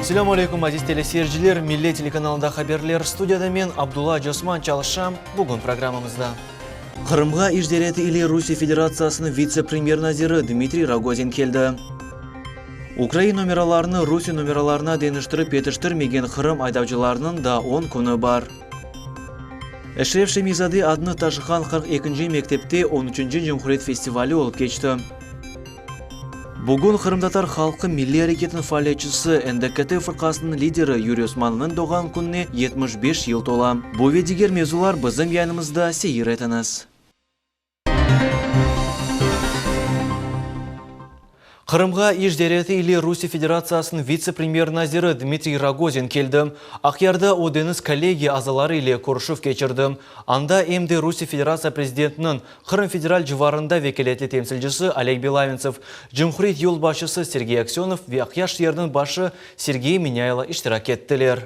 Assalamu alaikum aziz teleseyirciler, Milli Telekanalında haberler stüdyada men Abdullah Josman çalışam bugün programımızda. Kırımga İjdereti ile Rusya Federasyasının vice-premier naziri Dmitry Rogozin keldi. Ukrayna numaralarını Rusya numaralarına deniştirip yetiştirmegen Kırım aydavcılarının da 10 kunu var. Eşref Shemizade adını taşıyan 42. mektepte 13. Cumhuriyet Festivali olup geçti. Bugün Kırım Tatar Halkı Milli Hareketinin faaliyetçisi NDKT fırkasının lideri Yuriy Osmanlı'nın doğan gününe 75 yıl tola. Bu ve diğer mevzular bizim yanımızda seyir etiniz. Kırımga İjdereti ile Rusya Federasyasının vice-premier naziri Dmitry Rogozin keldi. Akyarda o deniz kollegiya azaları ile kuruşup geçirdi. Anda emde Rusya Federasyası Prezidentinin Kırım Federal civarında vekaletli temsilcisi Oleg Belavintsev, Cumhuriyet yolbaşısı Sergey Aksyonov ve Akyaş yerinin başı Sergey Minayla iştirak ettiler.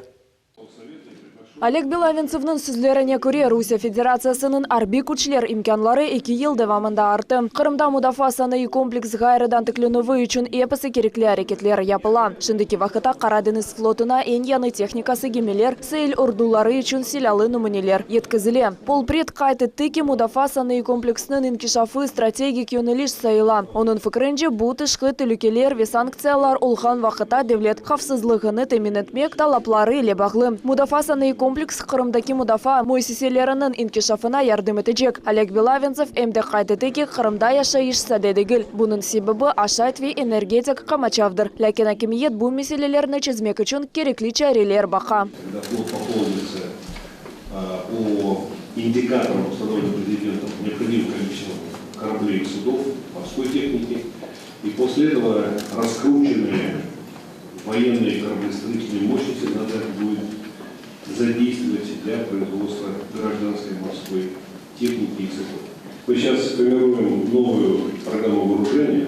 Oleg Belavintsev'nin sözlerine göre Rusya Federasyasının harbiy kuchlar imkanları 2 yıl devamında arttı. Kırımda müdafaa sanayi kompleks gayridan tıklanıvı için episi gerekli hareketler yapılan. Şimdiki vakitte Karadeniz flotuna en yeni teknikası gemiler, seyil orduları için silahlı numuneler yetkizili. Polpret kayıt etti ki müdafaa sanayi kompleksinin inkişafı stratejik yöneliş sayılan. Onun fikrince bu tışkı tülükeler ve sanksiyalar olğan vakitte devlet hafsızlığını temin etmek talapları ile bağlı. Müdafaa sanayi kompleks Kırım'daki müdafaa müesseselerinin inkişafına yardım edecek. Oleg Belavintsev emde kaydetti ki Kırım'da yaşayış sade değil. Bunun sebebi aşağıt ve energetik kamaçavdır. Lakin hakimiyet bu meselelerini çözmek için gerekli çareler baka. Индикатором, установленным президентом, необходимое количество кораблей и судов, морской техники, и после этого раскрученные военные кораблестроительные мощности надо будет задействовать для производства гражданской морской техники и судов. Мы сейчас формируем новую программу вооружения,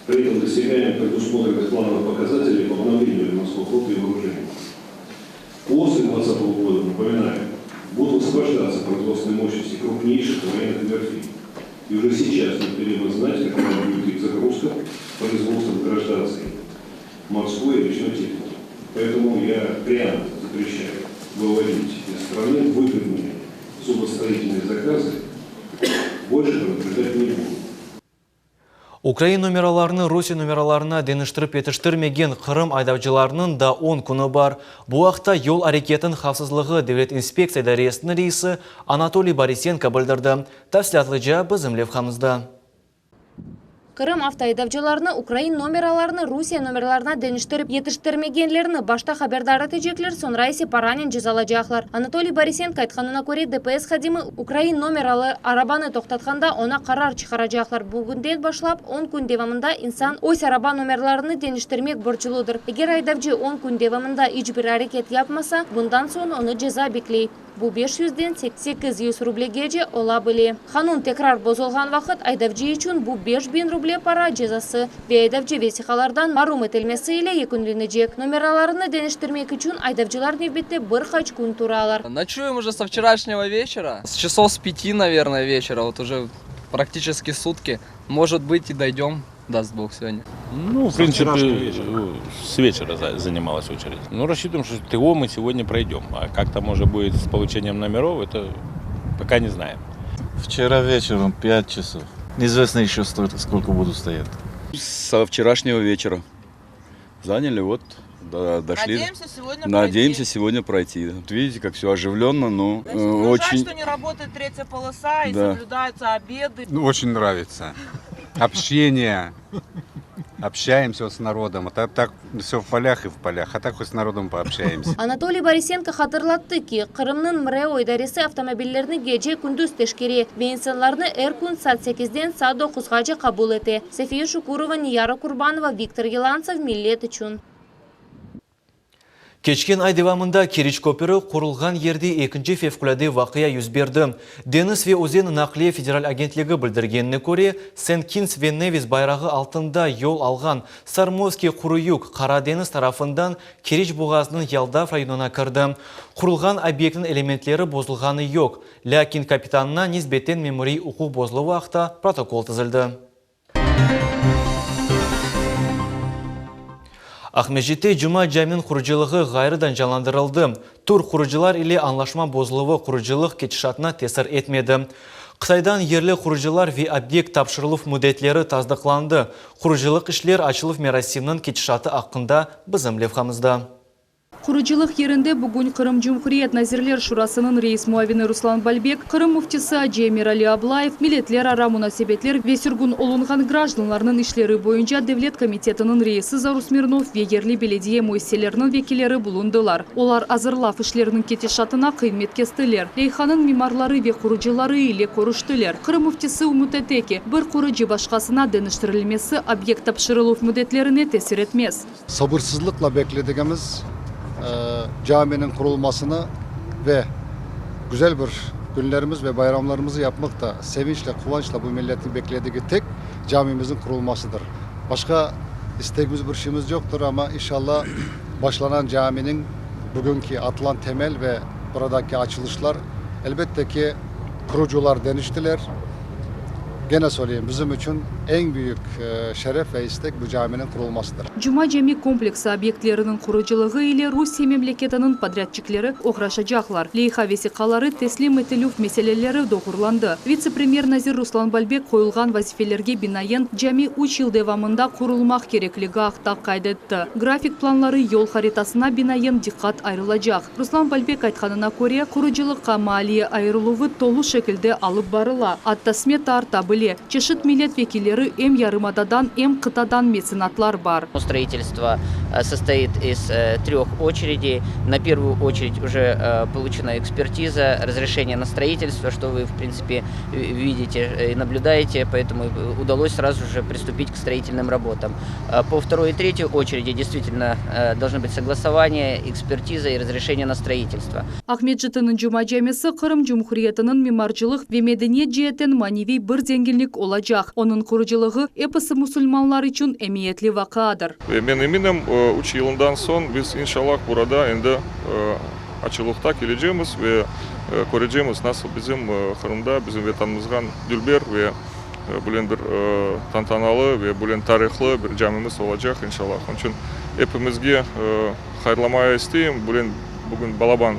при этом достигаем предусмотренных плановых показателей по обновлению морского флота и вооружения. После 2020 года, напоминаю, будут освобождаться производственные мощности крупнейших военных верфей. И уже сейчас необходимо знать, какова будет их загрузка производством гражданской, морской и речной техники. Поэтому я прямо запрещаю выводить из страны выгодные судостроительные заказы. Больше предупреждать не буду. Ukrayna numaralarını Rusya numaralarına deniştirip yetiştirmegen Kırım aydavcılarının da 10 kunu var. Bu vaqtda yol hareketin xavfsizligi Devlet İnspeksiya İdarəsinin reisi Anatoly Borisenko bildirdi. Tafsilotlicha bizim levhamizda. Kırım avtoaydavcılarını Ukrayna numaralarını Rusya numaralarına deniştirip yetiştirmegenlerini başta haberdar edecekler, sonra ise paranen cezalacaklar. Anatoly Borisenko aytkanına göre DPS xadimi Ukrayna numaralı arabanı toxtatkanda ona karar çıkaracaklar. Bugünden başlap 10 gün devamında insan öz araba numaralarını deniştirmek borçludur. Eğer aydavcı 10 gün devamında hiçbir hareket yapmasa, bundan sonra onu ceza bekleyip. Bu 500'den 800 rublегece olabilir. Kanun tekrar bozulgan vakit aydavcı için bu 5000 ruble para cezası ve aydavcı vesikalardan mahrum edilmesiyle yekünlenecek. Numaralarını deniştirmek için aydavcılar nöbette birkaç gün turalar. Ночуем уже со вчерашнего вечера. С часов с 5, наверное, вечера. Вот уже практически сутки. Может быть и дойдем. Даст Бог сегодня. Ну, в принципе, с вечера занималась очередь. Ну, рассчитываем, что ТО мы сегодня пройдем. А как там уже будет с получением номеров, это пока не знаем. Вчера вечером 5 часов. Неизвестно еще сколько буду стоять. Со вчерашнего вечера. Заняли, вот, дошли. Надеемся сегодня пройти. Вот видите, как все оживленно, но очень... Жаль, что не работает третья полоса и соблюдаются обеды. Ну, очень нравится. Общение. Общаемся с народом. А так все в полях и в полях. А так хоть с народом пообщаемся. Anatoly Borisenko hatırlattı ki Kırım'ın MREO idaresi avtomobillerini gece gündüz teşkiri ve insanlarını her gün saat 8'den saat 9'gacha kabul etti. Sefiye Shukurova, Niyara Kurbanova, Viktor Yelantsev millet için. Keçken ay devamında Kiriç köprü kurulgan yerde ikinci fevkalade vakıya yüz verdi. Deniz ve Ozen Nakliye Federal Agentligi bildirgenine göre St. Kitts ve Nevis bayrağı altında yol algan Sarmoski Kuruyuk Karadeniz tarafından Kiriç Boğazının Yaldav rayonuna kirdi. Kurulgan obyektin elementleri bozulganı yok. Lakin kapitanına nisbeten memori hukuk bozuluğu vaqta protokol tizildi. Ахмежите Жума Жамин хуржилығы ғайрыдан жаландырылды. Тур хуржилар или анлашма бозылығы хуржилық кетішатына тесір етмеді. Қытайдан ерлі хуржилар ве объект тапшырылып мүдетлері таздықланды. Хуржилық ішлер açылып мерасимнің кетішаты ақында бізім левхамызда. Хуржилық ерінде бүгін Қырым Жұмхуриет Назирлер Шурасының рейс муавины Руслан Бальбек, Қырым муфтisi Аджи Эмирали Аблаев, милетлер ара мунасебетлер весюргун олунған гражданларының ишлері бойынша Девлет комитетінің рейсі Зару Смирнов ве ерлі беледие мойселерінің векелері бұлындылар. Олар азырлав ишлерінің кетешатына қиынмет кестілер. Рейханың мимарлары ве хуржилары ile koruштылер. Қырым муфтisi Умутетеке бір хуржи башқасына дәніштерілмесі объект тапшырылув müdetlerine tesir etmez. Sabırsızlıkla beklediğimiz caminin kurulmasını ve güzel bir günlerimiz ve bayramlarımızı yapmakta sevinçle, kıvançla bu milletin beklediği tek camimizin kurulmasıdır. Başka isteğimiz bir şeyimiz yoktur ama inşallah başlanan caminin bugünkü atılan temel ve buradaki açılışlar elbette ki kurucular deniştiler. Gene söyleyeyim bizim için en büyük şeref ve istek bu caminin kurulmasıdır. Cuma Cemi kompleksi obyektlerinin kuruculuğu ile Rusya memleketinin podratyikleri uğraşacaklar. Leyha vesikaları teslim etiluf meseleleri doğrulandı. Vice-premier Nazir Ruslan Balbek koyulgan vazifelerge binaen cami 3 yıl devamında kurulmak gerekliliği akta kaydetti. Grafik planları yol haritasına binaen dikkat ayrılacak. Ruslan Balbek aytkanına göre kuruculukka maliye ayrılığı tolu şekilde alıp barıla. Hatta smeta artabılı. Çeşit milletvekilleri hem yarımadadan hem kıtadan меценаттар бар. Строительство состоит из 3 очередей. На первую очередь уже получена экспертиза, разрешение на строительство, что вы в принципе видите и наблюдаете, поэтому удалось сразу же приступить к строительным работам. По второй и третьей очереди действительно должны быть согласование, экспертиза и разрешение на строительство. Ахмеджитінің Жума Жамесі Қырым Жұмхуриетінің мемарчылық ve medeniyet cihetten manevi bir zenginlik olacak. Onun kuruculuğu episi musulmanlar için emniyetli vakadır. Мен eminim 3 yılından son biz inşallah burada endi açılıkta geleceğimiz ve göreceğimiz nasıl bizim Kırım'da bizim vatanımızdan dülber ve bulen bir tantanalı ve bulen tarihli bir camimiz olacak inşallah. Onun için hepimizge hayırlamaya isteyeyim. Bulen bugün Balaban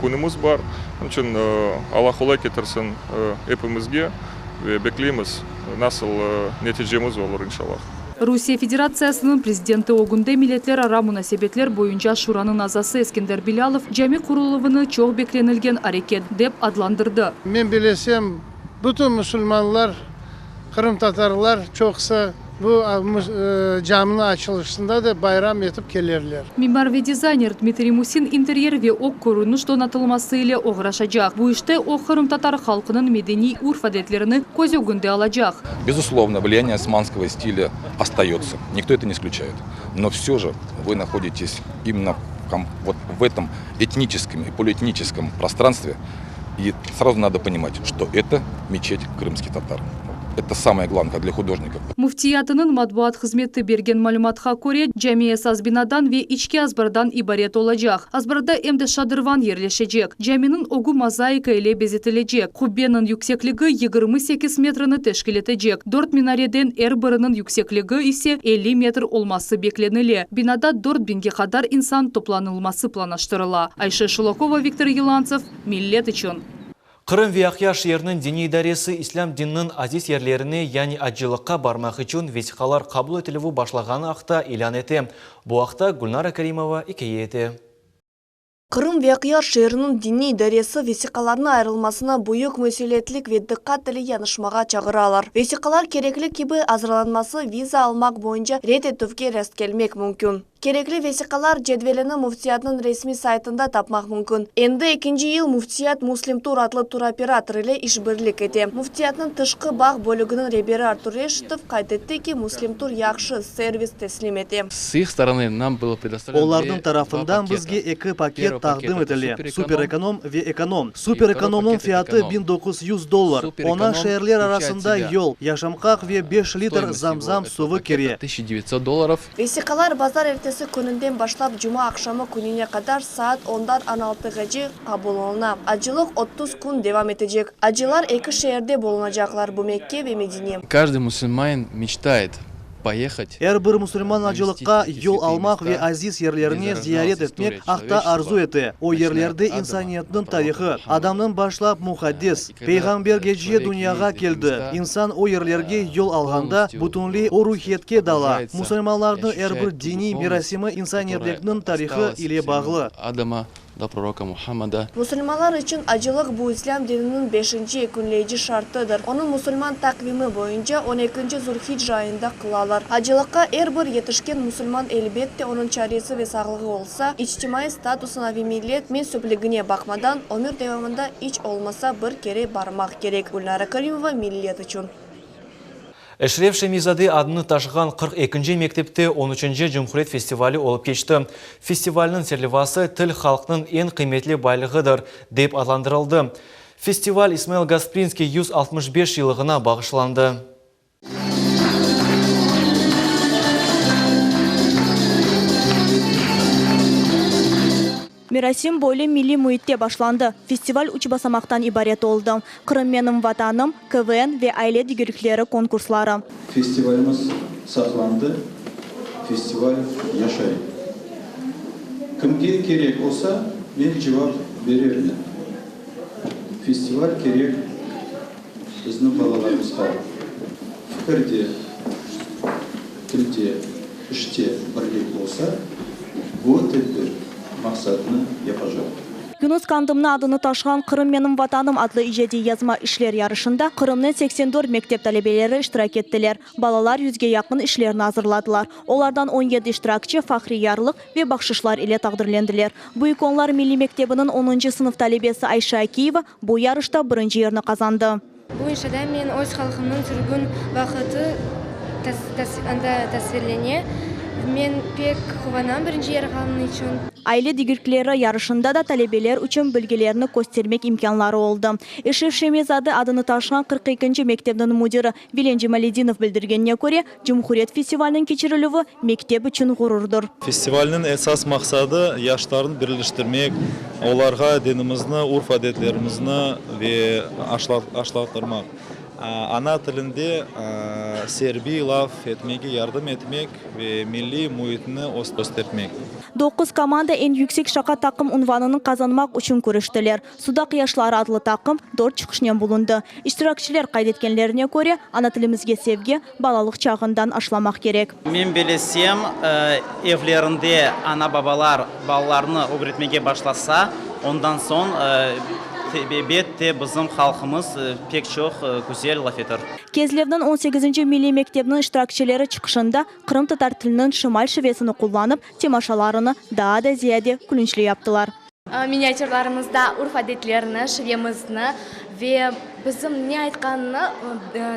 günümüz var. Onun için Allah kolay getirsin hepimizge ve bekleyimiz nasıl neticemiz olur inşallah. Rusya Federasyasının prezidenti Ogun'da milletler ara münasebetler boyunca Şura'nın azası Eskender Bilalov cami kuruluvunu çok beklenilgen hareket dep adlandırdı. Ben bilesem bütün Müslümanlar, Kırım Tatarlar çoksa bu caminin açılışında da bayram yapıp gelirler. Mimar ve dizayner Dmitri Musin interyer ve ok korunuş donatılması ile uğraşacak. Bu işte o Kırım Tatar halkının medeni urf adetlerini göz önünde alacak. Безусловно, влияние османского стиля остается. Никто это не исключает. Но все же вы находитесь именно вот в этом этническом и полиэтническом пространстве. И сразу надо понимать, что это мечеть крымских татар. Это самое главное для художников. Muftiyatının matbuat hizmeti bergen malumatga göre camiye saz binadan ve içki azbardan ibaret olacak. Azbarda hem de şadırvan yerleşecek. Caminin ogu mozaika ile bezetilecek. Kubbenin yüksekliği 28 metrini teşkil edecek. 4 minareden her birinin yüksekliği ise 50 metr olması beklenili. Binada 4000'e kadar insan toplanılması planlaştırıla. Ayşe Şulakova, Viktor Yılantsov, Millet için. Қырым Вияқяш ерінің діни идаресі ислам динінің азиз ерлеріне, яғни аджылыққа бармақ үшін весиқалар қабыл етілуі башлағаны ақта илан еті. Бұл ақта Гүлнара Каримова икeye еті. Қырым Вияқяш шерінің дини идаресі весиқаларының айрылмасына бұйық мәселетлік ve дыққат тілі янышмаға чағыралар. Весиқалар кереклі кебі азырланмасы виза алмақ бойынша рет етуге рәскелмек мүмкін. Керекли весиқалар жедвеліні муфтиятның ресми сайтында тапмақ мүмкін. Енді 2-ші ел муфтият Муслим Тур атлы туроператор ile işbirlik ете. Муфтиятның тышқы бақ бөлігінің ребері Артур Решетов қайтетті ки Муслим Тур яқшы сервис теслим ете. С их стороны нам было предоставлено Олардың тарафından бізге 2 пакет тақдым етілі. Суперэконом ve эконом. Суперэкономның фияты $1900. Она шehirler arasında yol, yaşamqaq ve 5 litr zamzam suvu keре. $1900. Весиқалар базар ertesi күнінден башлап Cuma akşamı күніне kadar saat 10'dan 16'gacı kabul oluna. Acılık 30 gün devam edecek. Acılar iki şehirde bulunacaklar, bu Mekke ve Medine. Каждый мусульманин мечтает поехать. Әрбір мұсылман ажылыққа yol almak ve aziz yerlerini ziyaret etmek akta arzu etti. O yerlerde insaniyetinin tarihi, adamın başlap muhaddis, peygamber gece dünyaya geldi. İnsan o yerlerge yol alganda bütünlüğü o ruhiyetke dala. Müslümanların әрбір dini mirasimi insaniyetlerinin tarihi ile bağlı. Adama da proroka Muhammada. Müslümanlar için acılık bu İslam dininin 5. ekunleyici şartıdır. Onun Müslüman takvimi boyunca 12. Zulhicre ayında kılalar. Acılıkka bir yetişken Müslüman elbette onun çaresi ve sağlığı olsa, içtimai statusuna ve millet mensupligine bakmadan ömür devamında hiç olmasa bir kere barmak gerek. Gulnara Karimova millet için. Эшреф Мизады адыны ташыған 42-ші мектепте 13-ші Жұмхурет фестивалі олып кешті. Фестивалінің серлевасы тіл халқының ең қиметлі байлығыдыр деп атландырылды. Фестиваль Исмаил Гаспринский 165 жылығына бағышланды. Мерасим бойлы милли muhitте başlandı. Festival üç basamaktan ibaret oldu. Kırım Benim Vatanım, KVN ve aile digirlikleri konkursları. Festivalimiz saklandı. Festival yaşayın. Kimge gerek olsa ben cevap veririm. Festival gerek bizim balalarımızga. Fikirde, tilde, işte birlik olsa bu tedbir maksadını yapacak. Yunus Kandım'ın adını taşıyan Kırım Benim Vatanım adlı icadi yazma işler yarışında Kırım'ın 84 mektep talebeleri iştirak ettiler. Balalar 100'ge yakın işlerini hazırladılar. Onlardan 17 iştirakçı fahri yarlık ve bakşışlar ile takdirlendiler. Bu ikonlar Milli Mektebi'nin 10. sınıf talebesi Ayşe Akiyeva bu yarışta birinci yerini kazandı. Bu işede men öz halkımın sürgün vakıtı tasvirleniyor. Men pek kıvanam birinci yer kalının için. Aile digirlikleri yarışında da talebeler için bilgilerini göstermek imkanları oldu. Eşref Şemizade adını taşıyan 42. mektebinin müdiri Vilen Cemalidinov bildirgenine göre Cumhuriyet Festivalinin geçirilüğü mektep için gururdur. Festivalinin esas maksadı yaşlarını birleştirmek, onlarga dinimizni, urf adetlerimizni ve aşılattırmak. Ana tilinde serbi laf etmeye yardım etmek ve milli muhitini göstermek. 9 komanda en yüksek şaka takım unvanını kazanmak için görüştüler. Sudak Yaşları adlı takım 4 çıkışından bulundu. İştirakçılar kaydetkenlerine göre ana tilimizge sevgi balalık çağından aşılamak gerek. Men bilesem evlerinde ana babalar balalarını öğretmeye başlasa ondan sonra Bette bizim halkımız pek çok güzel laf eder. Kezlev'nin 18. Milli Mektebi'nin iştirakçıları çıkışında Kırım Tatar tilinin şimal şivesini kullanıp temaşalarını daha da ziyade külünçlü yaptılar. Minyatürlerimizde urf adetlerini, şivemizni ve bizim ne aytkanını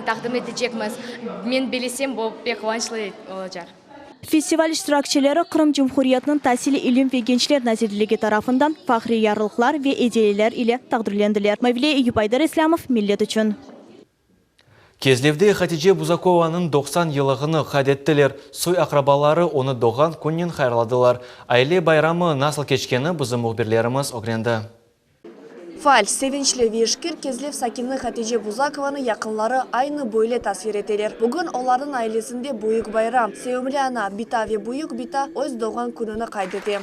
takdim edecekmiz. Men bilesem bu pek kıvançlı olacak. Festival iştirakçıları Kırım Cumhuriyeti'nin Tahsili İlim ve Gençler Nazirligi tarafından fahri yarlıklar ve hediyeler ile takdirlendiler. Mavile Eyüp Aydar İslamov millet için. Kezlevde Хатиже Бузакованың 90 yılını қадеттілер. Soy akrabaları onu doğan күннен хайрладылар. Aile bayramı nasıl geçkeni bizim muhbirlerimiz öğrendi. Fal, sevinçli Vişkir, Kezlev sakini Hatice Buzakovan'ı yakınları aynı böyle tasvir ederler. Bugün onların ailesinde büyük bayram. Sevimli ana Bita ve büyük Bita öz doğan gününü kaydetti.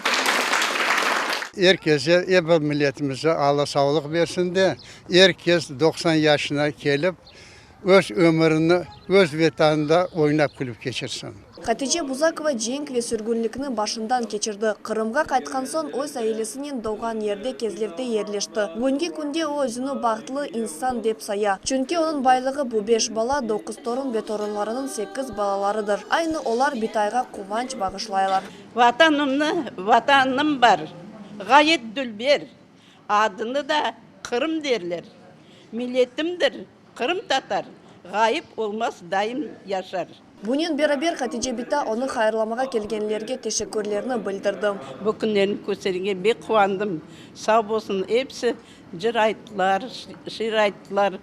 Herkese, ebed milletimize Allah sağlık versin de, herkes 90 yaşına gelip öz ömrünü öz vatanında oynap gülüp geçirsin. Hatice Buzakova cenk ve sürgünlükünü başından geçirdi. Kırımga kaytkan son öz ailesinin doğan yerde Kezlev'de yerleşti. Bugünkü günde o özünü bağıtlı insan dep saya. Çünkü onun baylığı bu 5 bala, 9 torun ve torunlarının 8 balalarıdır. Aynı olar Bitayga kuvanç bağışlaylar. Vatanım var. Gayet dülber. Adını da Kırım derler. Milletimdir. Kırım Tatar. Gayip olmaz daim yaşar. Bunun beraber Hatice Bita onu hayırlamağa gelgenlerge teşekkürlerini bildirdi. Bu günlerin gösterine bek kuandım. Sağ olsun hepsi jır ayttılar, şiir ayttılar.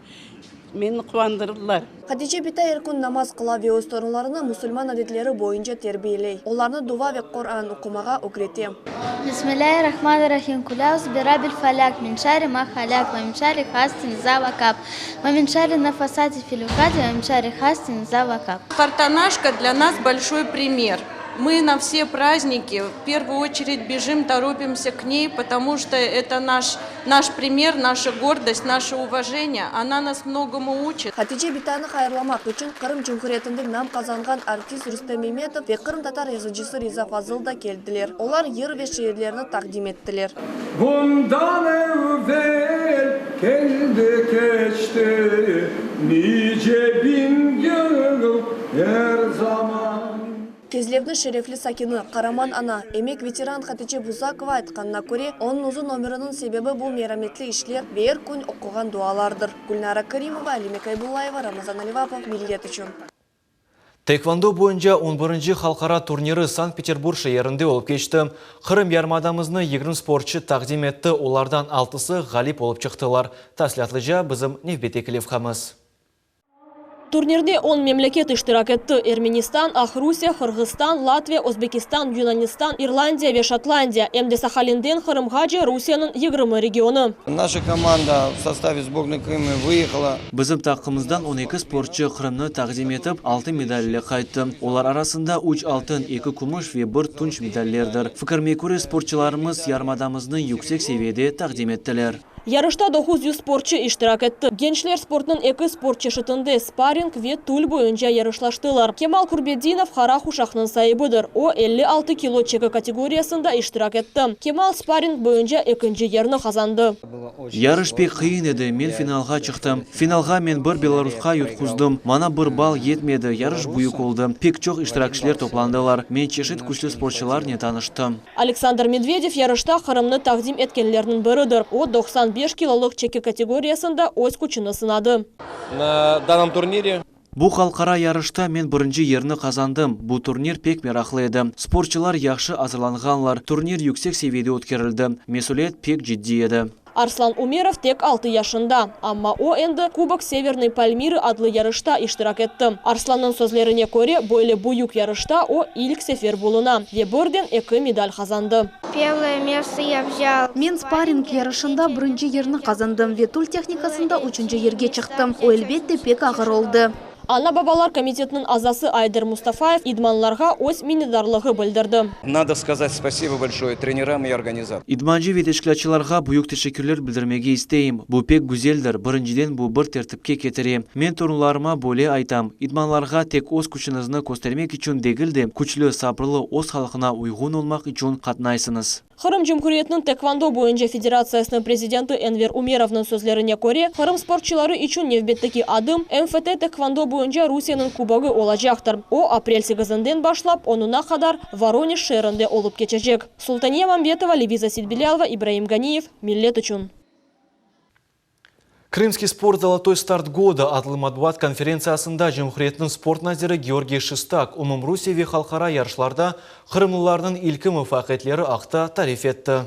Мені қуандырдылар. Хадиче Битай эркун намаз кыла ве өз торунларына мусульман адетлери боюнча тербиелей. Оларны дува ве Коран укумага окретем. Бисмиллахир-рахманир-рахим. Куляус бирабил фаляк. Мин шарри ма халяк. Ва мин шарри хастин за вакаб. Ва мин шарри нафасати филукади. Ва мин шарри хастин за вакаб. Хартанашка для нас большой пример. Мы на все праздники в первую очередь бежим, торопимся к ней, потому что это наш пример, наша гордость, наше уважение. Она нас многому учит. Хатиче Битаны хайырламак үчүн Кырым Жумхуриятында нам казанган артист Рустам Меметов ве Кырым татар язычысы Риза Фазыл да келдилер. Олар йыр ве шеирлерини тагдим еттилер. Bundan evvel geldi geçti nice bin yıl her zaman. Кезлевни шерефли сакины Караман ана, эмек ветеран Хатиче Бузакова айтканына көре, onun uzun номерінің себебі бұл мераметлі ишлер бер күн оқыған дуалардыр. Гүлнара Каримова, Алимек Айбуллаева, Рамазан Аливапов, Милдет үчүн. Тэквондо боюнча 11-ші халқара турниры Санкт-Петербург шаарында болуп кечти. Кырым ярмадамызны 20 спортчы тақдим етті, олардан 6-сы ғалип болуп чыктылар. Таслиятлыжа бізім Невбетекилев хамыз. Турнирде 10 мемлекет иштирак етті. Эрменистан, Русия, Кыргызстан, Латвия, Өзбекистан, Юнанистан, Ирландия ве Шотландия. Эмде Сахалинден Кырымгачы Русияның 20 регионы. Наша команда в составе сборной Крыма выехала. Бізім тақымыздан 12 спортчы Кырымны тақдим етіп, 6 медалле қайтты. Олар арасында 3 алтын, 2 күміш ве 1 tunç медаллердір. Фикірме көре спортчыларымыз ярмадамызны yüksek seviyede тақдим еттілер. Yarışta 900 sportçı iştirak etti. Gençler sportunun 2 sport çeşitinde sparring ve tul boyunca yarışlaştılar. Kemal Kurbedinov Harax uşağının sahibidir. O 56 kilo çeki kategorisinde iştirak etti. Kemal sparring boyunca 2. yerini kazandı. Yarış pek kıyın edi. Men finalga çıktım. Finalga men bir Belarus'a yutkuzdum. Mana bir bal yetmedi. Yarış büyük oldu. Pek çok iştirakçılar toplandılar. Men çeşit güçlü sporçularla tanıştım. Alexander Medvedev yarışta Kırım'ını takdim etkenlerinin biridir. O 95 kiloluk çeki kategorisinde öz күчүн sınadı. На данном турнире Bu халқара yarışta men 1. yerini kazandım. Bu turnir pek meraklı edi. Sporçular yaxşı hazırlanganlar. Turnir yüksek seviyede ötkerildi. Mesuliyet pek ciddi edi. Arslan Umerov tek 6 yaşında. Ama o endi Kubok Severny Palmiri adlı yarışta iştirak etti. Arslan'ın sözlerine göre böyle büyük yarışta o ilk sefer buluna ve birden 2 medal kazandı. Men sparring yarışında 1. yerini kazandım ve tul teknikasında 3. yerge çıktım. O elbette pek ağır oldu. Ana Babalar Komitetinin azası Айдар Мустафаев idmanlarga öz minnetdarlığı bildirdi. надо сказать спасибо большое тренерам и организаторам. İdmancı ve teşkilatçılarga büyük teşekkürler bildirmege isteyim. Bu pek güzeldir. Birinciden bu bir tertipke getireyim. Men torunlarıma böyle aytam. İdmanlarga tek öz күчүңүздү göstermek için degildi. Күчлü, sabırlı öz halkına uygun olmak için katnaysınız. Kırım Cumhuriyeti'nin Tekvando boyunca Federasyasının prezidenti Enver Umerov'un sözlerine göre Kırım sporçuları için nevbetteki adım MFT Tekvando boyunca Rusya'nın kubogu olacaktır. O aprel 8'inden başlap 10'una kadar Voronezh şehrinde olup geçecek. Sultaniya Mambetova, Levisa Sidbilyalova, Ibrahim Ganiyev, Millet üçün. Крымский спорт «Золотой старт года» адlı матбуат конференциясында Жумхуриеттин спорт назиры Георгий Шестак Умумрусия ве халқара ярышларда кырымлылардын илки муфакиетлери акта тариф етті.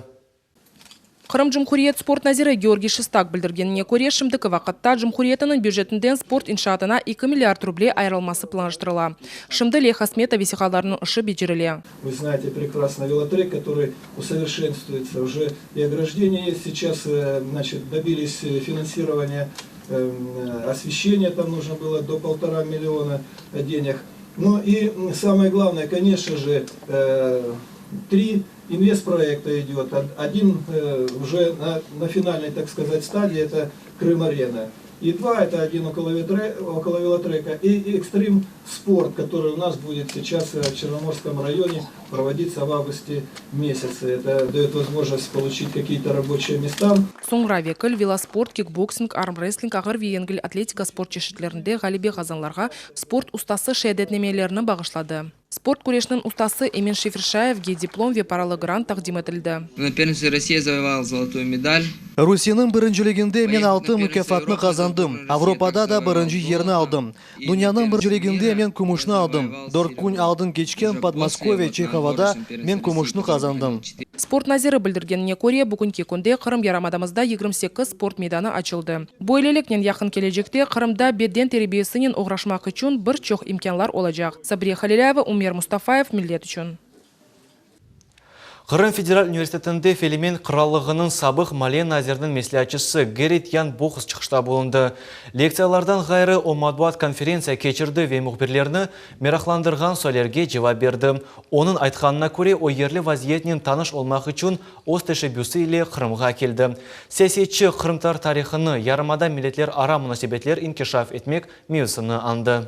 Кырым Жумхуриет спорт назиры Георгий Шестак билдиргенине көрө шымдыкы вакытта Жумхуриетинин бюджетинден спорт иншаатына 2 миллиард рублей айрылмасы планлаштырыла. Шымды Лехасмета весихаларынын ышы бежириле. Вы знаете прекрасно велотрек, который усовершенствуется. Уже и ограждение есть. Сейчас добились финансирования освещения. Там нужно было до 1,5 миллиона денег. Ну и самое главное, конечно же, 3 инвестпроекта идет. Один уже на финальной, так сказать, стадии, это Крым-арена. И 2 это один около велотрека. И экстрим спорт, который у нас будет сейчас в Черноморском районе проводиться в августе месяце. Это дает возможность получить какие-то рабочие места. Соңра векіл, велоспорт, кикбоксинг, армрестлинг, ағыр венгіл атлетика спорт чешетлерінде ғалибе ғазанларға спорт устасы шәйдетнемелерін бағышлады. Спорт күрешінің устасы Эмин Шифершаевге диплом ве паралы грант тақдим етілді. На первенстве Россия завоевала золотую медаль. Русияның біріншілігінде мен 6 мүкәфатны қазандым. Европада да бірінші ерні алдым. Дүнияның біріншілігінде мен күмішні алдым. 4 күн алдын кечкен Подмосковье, Чеховада мен күмішні қазандым. Спорт назиры білдіргеніне көре бүгінгі күнде Қырым ярамадамызда 28 спорт мейданы açıldı. Bu elelikнен yakın кележекте Қырымда бедден тербиесінен оғрашмақ үшін бір чоқ имканлар olacak. Сабрия Халиляева, Умер Мустафаев, Миллет үшін. Қырым Федераль университетінде Фелимен қыралығының сабық Мален Назердің меслячысы Герит Ян Бохыс чықышта болынды. Лекциялардан ғайры о матбуат конференция кечірді ве мұхберлеріні мерақландырған сөйлерге жауап берді. Оның айтқанына көре о ерлі вазиетінен таныш олмақ үшін оз тәшеббюсі иле Қырымға келді. Сәсиетші Қырымтар тарихыны ярымада милетлер ара мұнасибетлер инкишаф етмек меусыны анды.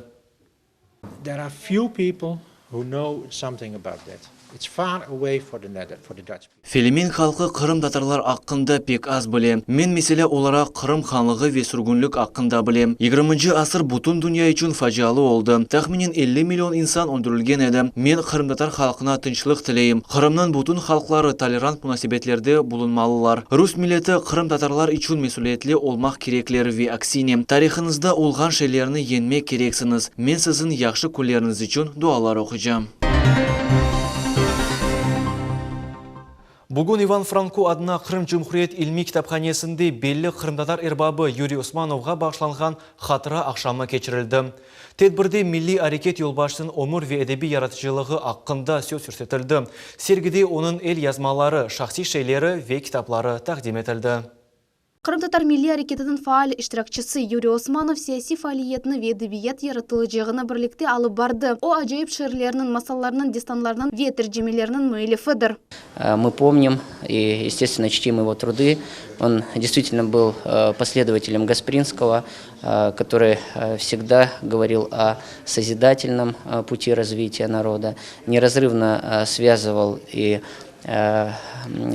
There are few people who know something about that. It's far away for the Dutch. Фелимен халқы Қырым татарлар аққында пек аз білем. Мен меселе олара Қырым ханлығы ве сүргінлік аққында білем. 20-ші асыр бұтын дүния үшін фажиалы олды. Тахминен 50 миллион инсан өндірілген еді. Мен Қырым татар халқына тыншылық тілейім. Қырымнан бұтын халқлары толерант мұнасибетлерде бұлынмалылар. Рус милеті Қырым татарлар үшін месулетлі олмақ кереклері ве аксине. Тарихынызда олған шейлеріні енмек керексіңіз. Мен сіздің яқшы күлеріңіз үшін дуалар оқыжам. Бүгін Иван Франко адына Қырым Жұмхуриет илми кітапханесінде белі қырымдатар эрбабы Юрий Османовға бағышланған хатыра ақшамы кечірілді. Тедбірде милли әрекет елбашының өмір ве әдеби яратышылығы аққында сөз көрсетілді. Сергіде оның ел язмалары, шахси шейлері ве кітаплары тақдим етілді. Қырым татар милли әрекетінің фаал іштиракчысы Юрий Османов саяси фаалиетіні ве әдебиет яратылыжығына бірлікте алып барды. О ажайып шерлерінің, масаларының, дистанларының ве тәржемелерінің мүелефідір. Мы помним и, естественно, чтим его труды. Он действительно был последователем Гаспринского, который всегда говорил о созидательном пути развития народа, неразрывно связывал и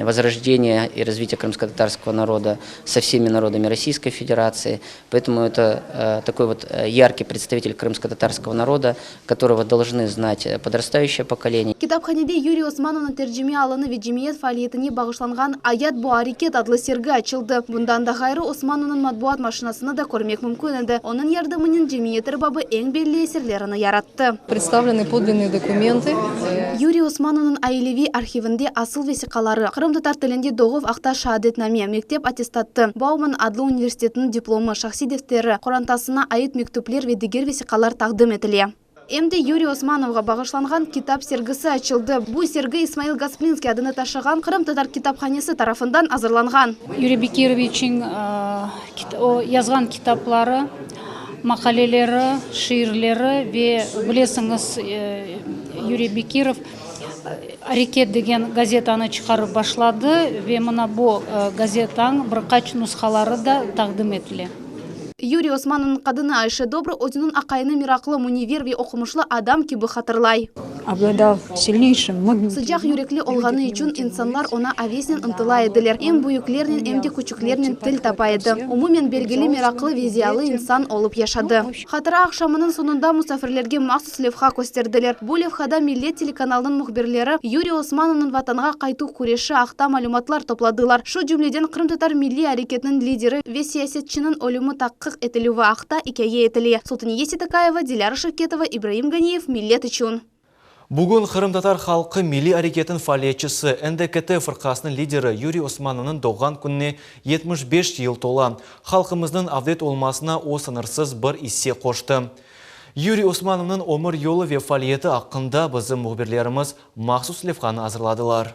возрождение и развитие крымско-татарского народа со всеми народами Российской Федерации. Поэтому это такой вот яркий представитель крымско-татарского народа, которого должны знать подрастающее поколение. Китапханеде Юрий Османовның тәржеме алыны ве жемиет фаалиетіне бағышланған «Аят бу арекет» адлы сергі açılды. Бұндан да ғайры Османовның матбуат машинасыны да көрмек мүмкін еді. Оның ярдымының жемиет эрбабы ең белі есерлеріні яратты. Представлены подлинные документы. Юрий Османовның айлеви архивінде асыл весиқалары, Қырым татар тілінде доғыв ақта шаадетнаме, мектеп аттестатты, Бауман адлы университетінің дипломы, шахси дефтері, Құрантасына айыт мектеплер ве дигер весиқалар тақдым етіле. Эмде Юрий Османовға бағышланған китап сергісі açılды. Бұл сергі Исмаил Гаспринский адыны ташыған Қырым татар китапханесі тарафындан азырланған. Юрий Бекировичтің yazған китаплары, мақалелері, шиырлері ве білесіңіз Юрий Бекиров «Арекет» деген газетаны шығарып башлады ве мына бұл газетаң бірқач нұсқалары да тақдым етілі. Юрий Османовның қадыны Айша Добры өзінің ақайыны мирақлы мунивер ве оқымышлы адам кебі хатырлай. Обладал сильнейшим магнитом. Сыжақ юреклі олғаны үшін инсанлар она авеснен ынтыла еділер. Эм бұйыклернен, әмде күчіклернен тіл тапайды. Умумен белгілі мирақлы визиялы инсан олып яшады. Хатыра ақшамының сонында мұсафирлерге мақсус левха көстерділер. Бұл левхада Миллет телеканалының мұхберлері Юрий Османовның ватанға қайту күреші ақта малюматлар топладылар. Шу жүмледен Қырым татар милли әрекетінің лидері ве сиясетчінің өлімі таққық етілуі ақта икәйе етілі. Султания Есетакаева, Диляра Шевкетова, Ибраим Ганиев, Миллет үшін. Бүгін Қырым татар халқы милли әрекетін фаалиетшісі НДКТ фырқасының лидері Юрий Османовның доған күніне 75 ел тола. Халқымыздың авдет олмасына о сынырсыз бір иссе қошты. Юрий Османовның өмір жолы ве фаалиеті ақында біздің мұхберлеріміз махсус левханы азырладылар.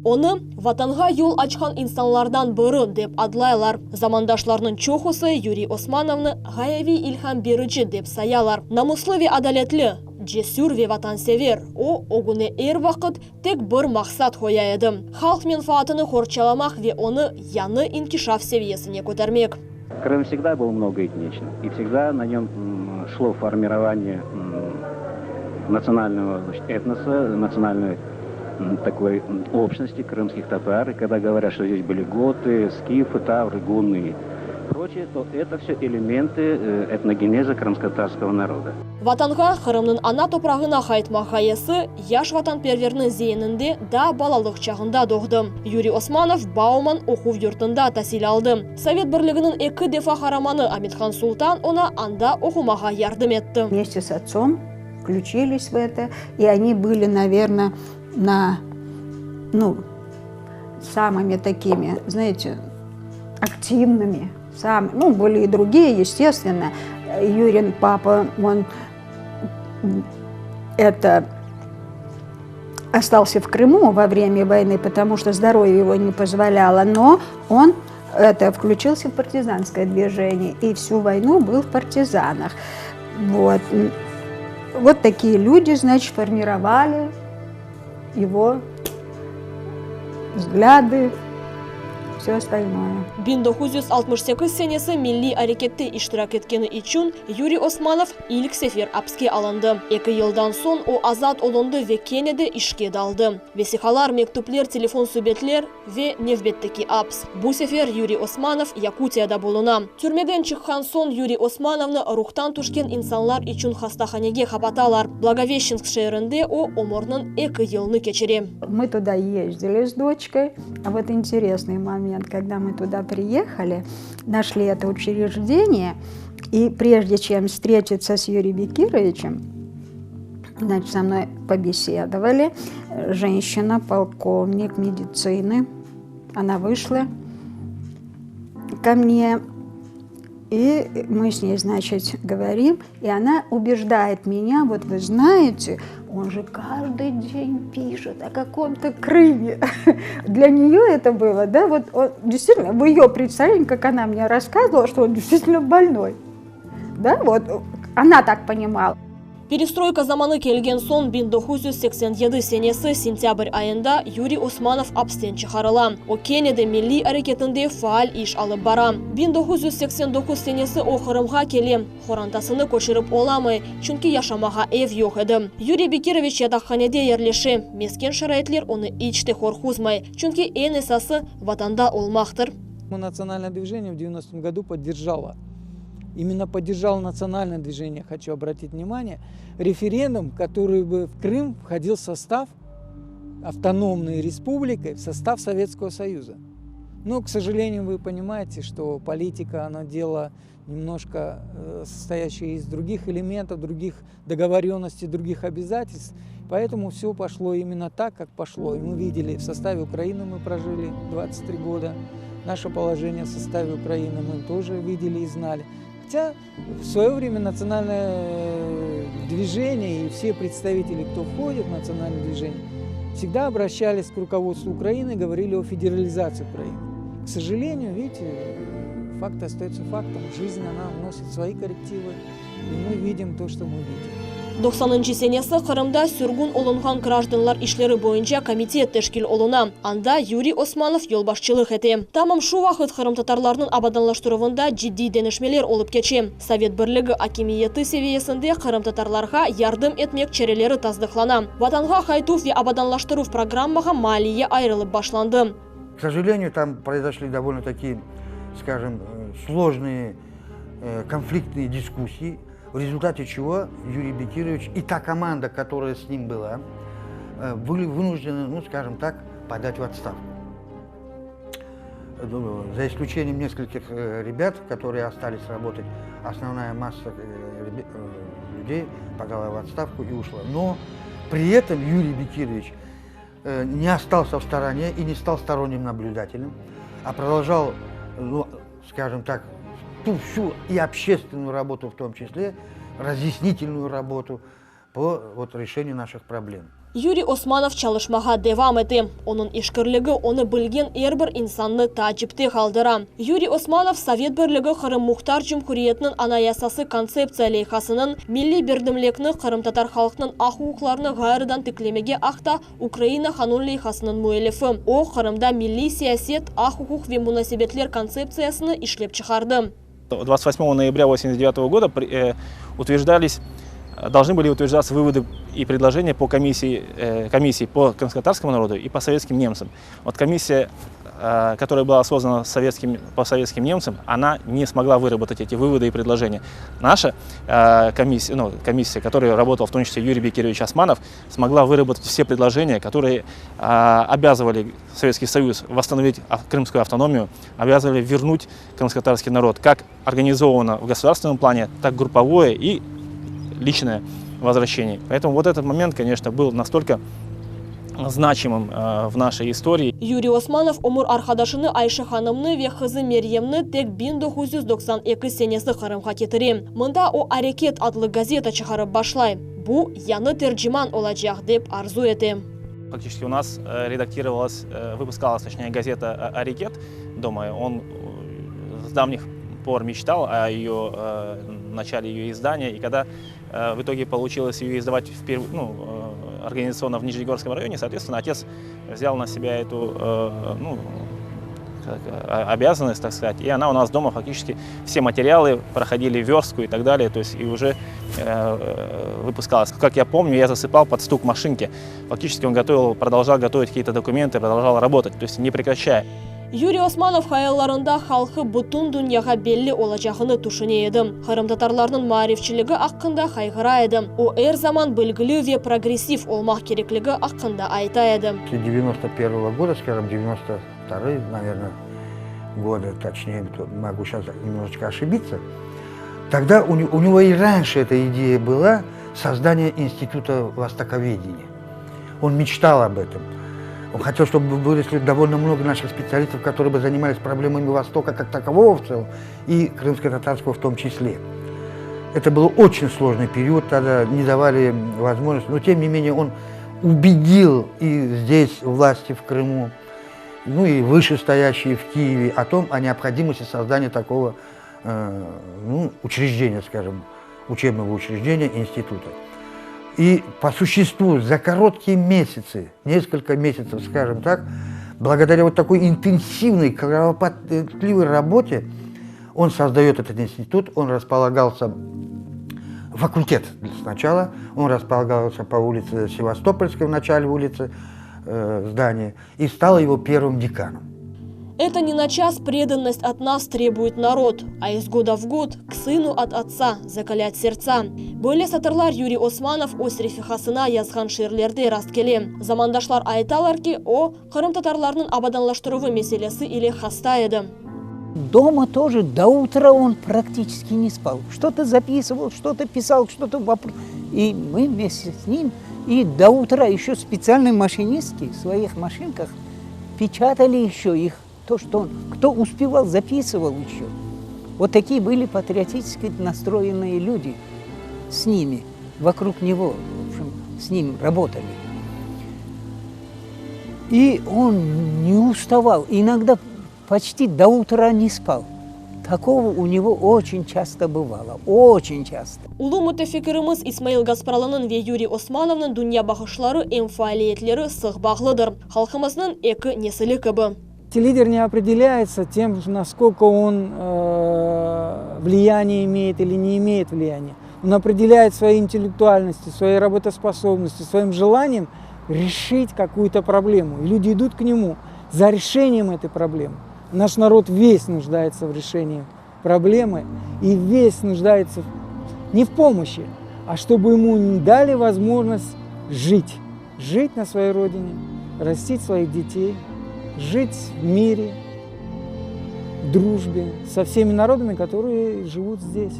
Оны ватанға yol açқан insanlardan biri деп адлайлар. Замандашларының чоқысы Юрий Османовны ғаяви илхам беруші деп саялар. Намыслы ве адалетлі, жесүр ве ватансевер. О, огуны әр вақыт тек бір мақсат қоя еді. Халық менфаатыны хорчаламақ ве оны яны инкишаф севиесіне көтермек. Крым всегда был многоэтничным, и всегда на нем шло формирование национального этноса, национальной такой общности крымских татар. И когда говорят, что здесь были готы, скифы, тавры, гунны и прочее, то это все элементы этногенеза крымско-татарского народа. Ватанға Қырымның ана топрағына қайтма қайысы яш ватан перверінің зейінінде да балалық чағында доғды. Юрий Османов Бауман оқу юртында тәсіл алды. Совет бірлігінің екі дефа хараманы Амитхан Султан она анда оқумаға ярдым етті. Вместе с отцом включились в это, и они были, наверное, самыми такими, знаете, активными. Были и другие, естественно. Юрин папа, он остался в Крыму во время войны, потому что здоровье его не позволяло, но он включился в партизанское движение и всю войну был в партизанах. Вот такие люди, значит, формировали его взгляды, все остальное. 1968 сенесі милли әрекетте иштирак еткені үшін Юрий Османов илік сефер апске алынды. 2 жылдан сон о азат олынды ве Кенеде ишке далды. Весихалар, мектуплер, телефон сөбетлер ве невбеттеки апс. Бу сефер Юрий Османов Якутияда болуна. Түрмеден чыққан сон Юрий Османовны рухтан тушкен инсанлар үшін хастаханеге хапаталар. Благовещенск шерінде о оморнын 2 жылны кечере. Мы туда ездили с дочкой, а вот интересный момент. Когда мы туда приехали, нашли это учреждение, и прежде чем встретиться с Юрием Бекировичем, значит, со мной побеседовали. Женщина, полковник медицины, она вышла ко мне, и мы с ней, значит, говорим, и она убеждает меня, вот вы знаете, он же каждый день пишет о каком-то Крыме. Для нее это было, да, вот он, действительно, в ее представлении, как она мне рассказывала, что он действительно больной. Да, вот она так понимала. Перестройка заманы келген сон 1987 сенесі сентябрь айында Юрий Османов апстен чыгарыла. О Кенеде милли әрекетінде фаал иш алып бара. 1989 сенесі о Қырымға келе. Хорантасыны көшіріп оламы, чүнки яшамаға эв yok еді. Юрий Бекирович ядақханеде ерлеші. Мескен шарайтлер оны ичте хорхузмай, чүнки ен эсасы ватанда олмақтыр. Национальное движение в 90-м году поддержало. Именно поддержал национальное движение, хочу обратить внимание, референдум, который бы в Крым входил в состав автономной республики, в состав Советского Союза. Но, к сожалению, вы понимаете, что политика, она дело немножко состоящее из других элементов, других договоренностей, других обязательств. Поэтому все пошло именно так, как пошло. И мы видели, в составе Украины мы прожили 23 года. Наше положение в составе Украины мы тоже видели и знали. Хотя в свое время национальное движение и все представители, кто входит в национальное движение, всегда обращались к руководству Украины и говорили о федерализации Украины. К сожалению, видите, факт остается фактом. Жизнь, она вносит свои коррективы, и мы видим то, что мы видим. 90-нчы сенесі Қырымда сүргін олынған гражданлар ишлері бойынша комитет тешкил олына. Анда Юрий Османов yolbaşçılık еті. Тамам шу вақыт Қырым татарларының абаданлаштырывында жидди денешмелер олып кече. Совет бірлігі акимиеті севиесінде Қырым татарларға ярдым етмек черелері таздықлана. Ватанға қайтуф ве абаданлаштыру программаға малие айрылып башланды. К сожалению, там произошли довольно такие, скажем, сложные конфликтные дискуссии, в результате чего Юрий Бекирович и та команда, которая с ним была, были вынуждены, ну, скажем так, подать в отставку. За исключением нескольких ребят, которые остались работать, основная масса людей подала в отставку и ушла. Но при этом Юрий Бекирович не остался в стороне и не стал сторонним наблюдателем, а продолжал, ну, скажем так, ту всю и общественную работу, в том числе разъяснительную работу по решению наших проблем. Юрий Османов çalışmağa devam etti. Onun işkirligi onu bilgen erбір insanны tacipte kaldыра. Юрий Османов Совет Бірлігі Қырым Мұхтар Cumhuriyetinin anayasası kontsepsiya leyhasının milli birdimlikni Қырым татар халқының ақуықларını gayridan tiklemege ақта Ukrayna kanun leyhasının müellifi. O Қырымда milli siyaset, ақуық ve münasebetler kontsepsiyasını işlep çıkardı. 28 ноября 1989 года должны были утверждаться выводы и предложения по комиссии по крымско-татарскому народу и по советским немцам. Вот комиссия, которая была создана по советским немцам, она не смогла выработать эти выводы и предложения. Наша комиссия, которая работала в том числе Юрий Бекирович Османов, смогла выработать все предложения, которые обязывали Советский Союз восстановить крымскую автономию, обязывали вернуть крымско-татарский народ как организованно в государственном плане, так групповое и личное возвращение. Поэтому вот этот момент, конечно, был настолько значимым в нашей истории. Юрий Османов Омур Архадашыны Айша ханымны ве хызы Мерьемны тек 1992 сенесі Қырымға кетірем. Мында о «Арекет» адлы газета чыгарып башлай. Бу яны терджиман олачак деп арзу этем. Фактически у нас выпускалась, точнее, газета «Арекет» дома. Он с давних пор мечтал о начале ее издания, и когда в итоге получилось ее издавать организационно в Нижегородском районе, соответственно, отец взял на себя эту обязанность, так сказать, и она у нас дома фактически все материалы проходили верстку и так далее, то есть и уже выпускалась. Как я помню, я засыпал под стук машинки. Фактически он продолжал готовить какие-то документы, продолжал работать, то есть не прекращая. Юрий Османов хаялларында халқы бүтін дүнияға белли олачағыны түшіне едім. Қырым татарларының марифчілігі аққында қайғыра едім. О заман білгілі ве прогрессив олмақ кереклігі аққында айта едім. 91 года, скажем, 92-й, наверное, года, точнее, могу сейчас немножечко ошибиться, тогда у него и раньше эта идея была создание института востоковедения. Он мечтал об этом. Он хотел, чтобы выросли довольно много наших специалистов, которые бы занимались проблемами Востока как такового в целом, и крымско-татарского в том числе. Это был очень сложный период, тогда не давали возможности, но тем не менее он убедил и здесь власти в Крыму, ну и вышестоящие в Киеве о необходимости создания такого учреждения, скажем, учебного учреждения, института. И по существу за короткие месяцы, несколько месяцев, скажем так, благодаря вот такой интенсивной, кровопотливой работе, он создает этот институт, он располагался, факультет сначала, он располагался по улице Севастопольской, в начале улицы здания, и стал его первым деканом. Это не на час преданность от нас требует народ, а из года в год к сыну от отца закалять сердца. Böyle satırlar Юрий Османов өз рефихасына язған шерлерде расткеле. Замандашлар айталар ки, о Қырым татарларының абаданлаштыруы меселесі или хаста еді. Дома тоже до утра он практически не спал. Что-то записывал, что-то писал, что-то вопрос. И мы вместе с ним, и до утра еще специальные машинистки в своих машинках печатали еще их. То, что он, кто успевал, записывал еще. Вот такие были патриотически настроенные люди с ними, вокруг него, в общем, с ним работали. И он не уставал, иногда почти до утра не спал. Такого у него очень часто бывало, очень часто. Улу мутафикирimiz Исмаил Гаспаралының ве Юрий Османовның дүния бағышлары эм фаалиетлері сық бағлыдыр. Халқымыздың екі неселі кібі. Лидер не определяется тем, насколько он влияние имеет или не имеет влияния. Он определяет своей интеллектуальностью, своей работоспособностью, своим желанием решить какую-то проблему. И люди идут к нему за решением этой проблемы. Наш народ весь нуждается в решении проблемы и весь нуждается не в помощи, а чтобы ему дали возможность жить. Жить на своей родине, растить своих детей. Жить в мире, в дружбе со всеми народами, которые живут здесь.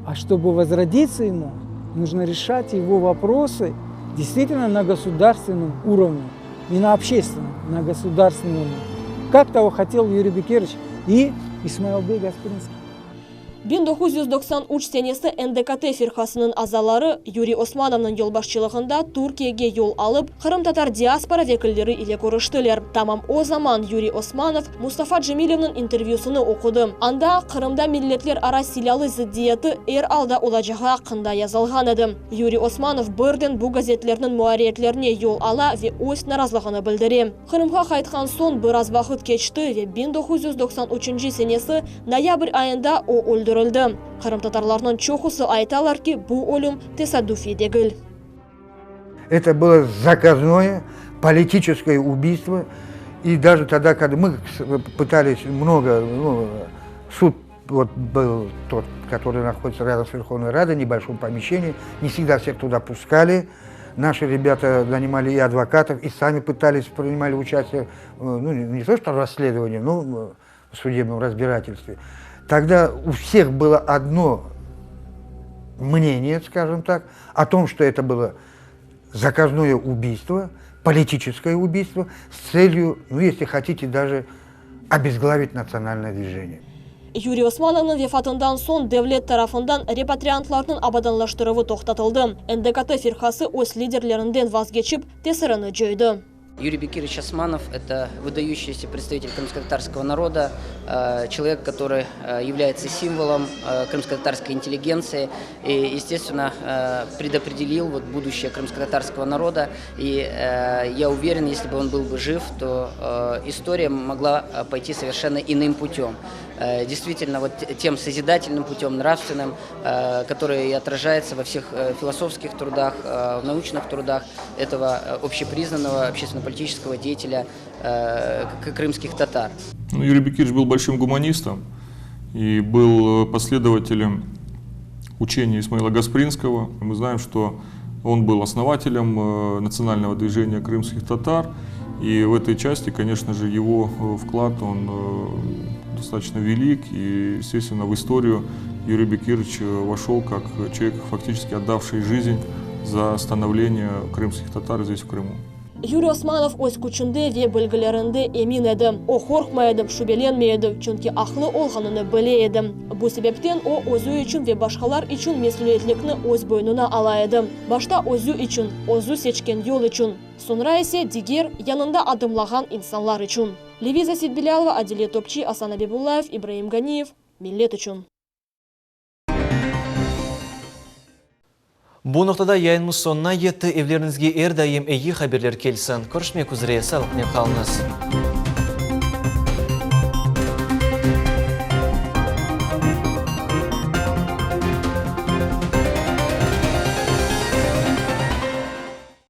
А чтобы возродиться ему, нужно решать его вопросы действительно на государственном уровне, не на общественном, на государственном уровне. Как того хотел Юрий Бекирович и Исмаилбей Гаспринский. 1993 сенесі НДКТ фирқасының азалары Юрий Османовның елбашчылығында Туркияге yol алып, Қырым татар диаспора векілдері ile көріштілер. Тамам о заман Юрий Османов Мустафа Джемилевның интервьюсыны оқыды. Анда Қырымда миллетлер ара силялы зиддиеті алда олачаға қында язалған еді. Юрий Османов бірден бұл газетлерінің муариетлеріне yol ала ве өз наразылығыны білдіре. Қырымға қайтқан сон біраз вақыт кечті ве 1993 сенесі ноябрь айында о өлдірілді. Қырым татарларының чоқысы айталар ки, бұл өлім тесадуфи дегіл. Это было заказное политическое убийство. И даже тогда, когда мы пытались суд вот был тот, который находится рядом с Верховной Радой, в небольшом помещении, не всегда всех туда пускали. Наши ребята нанимали и адвокатов, и сами принимали участие, не то что в расследовании, но в судебном разбирательстве. Тогда у всех было одно мнение, скажем так, о том, что это было заказное убийство, политическое убийство с целью, ну если хотите, даже обезглавить национальное движение. Юрий Османовның вефатындан соң devlet tarafından репатриантларның абаданлаштырывы тоқтатылды. НДКТ фирқасы өз лидерлерінден вазгечіп, тесіріні жойды. Юрий Бекирович Османов – это выдающийся представитель крымско-татарского народа, человек, который является символом крымско-татарской интеллигенции и, естественно, предопределил будущее крымско-татарского народа. И я уверен, если бы он был бы жив, то история могла пойти совершенно иным путем. Действительно, вот тем созидательным путем, нравственным, который и отражается во всех философских трудах, в научных трудах этого общепризнанного общественно-политического деятеля крымских татар. Юрий Бекирович был большим гуманистом и был последователем учения Исмаила Гаспринского. Мы знаем, что он был основателем национального движения крымских татар. И в этой части, конечно же, его вклад, он достаточно велик. И, естественно, в историю Юрий Бекирович вошел как человек, фактически отдавший жизнь за становление крымских татар здесь, в Крыму. Юрий Османов өз күчінде ве білгілерінде емин еді. О қорқмайды, шүбеленмейді, чүнки ақлы олғаныны біле еді. Бұл себептен о өзі үшін ве башқалар үшін месулиетлікні өз бойнына ала еді. Башта өзі үшін, өзі сечкен yol үшін. Sonra ise дигер yanında adımlagan insanlar için. Левиза Сидбилялова, Адиле Топчи, Асан Абибуллаев, Ибраим Ганиев. Миллет үшін. Бұл нұқтада яйынмыз сонына етті, евлеріңізге әрдайым әйі хаберлер келсін. Көршмек үзіре, сағылықпен қалыңыз.